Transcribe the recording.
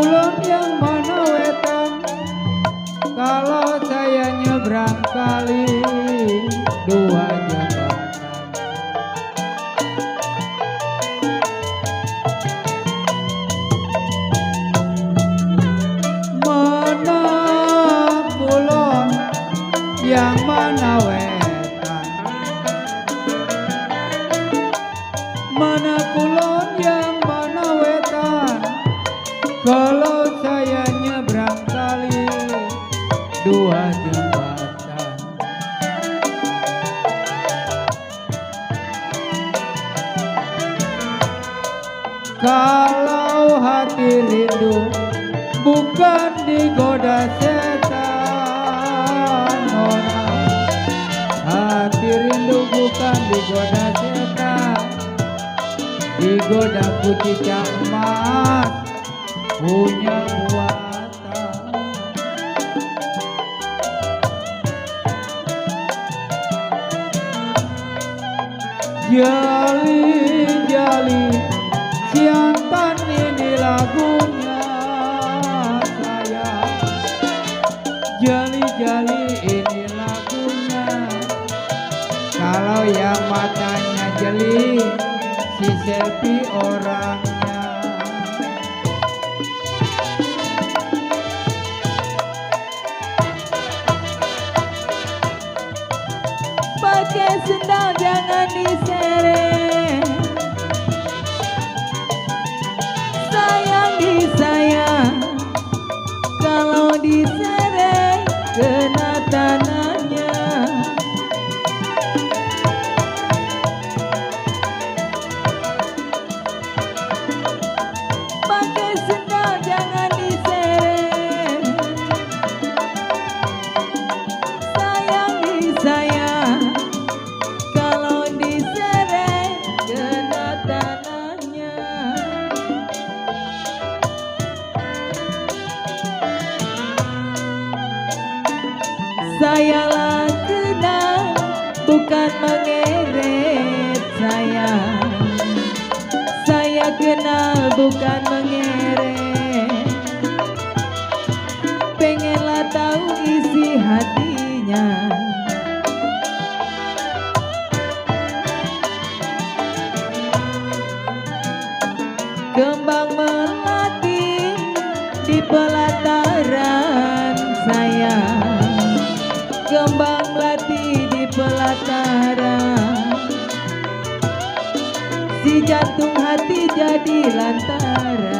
kulon yang mana wetan, kalau saya nyebrang kali dua jembatan. Mana kulon yang mana wetan, mana kulon yang mana wetan, kalau saya nyebrang kali dua jembatan. Kalau hati rindu bukan digoda setan, nona. Hati rindu bukan digoda setan, digoda kucicak emas punya muatan. Jali-jali siantan ini lagunya saya, jali-jali ini lagunya. Kalau yang matanya jeli si Selfie orangnya. Pakai sendal jangan diseret, sayang disayang, kalau diseret kena tanahnya. Pakai sendal jangan diseret, sayang disayang, kalau diseret kena tanahnya. Sayalah kenal bukan mengeret sayang, saya kenal bukan mengeret, pengenlah tahu isi hatinya. Kembang melati di pelataran sayang, kembang melati di pelataran, si jantung hati jadi lantaran.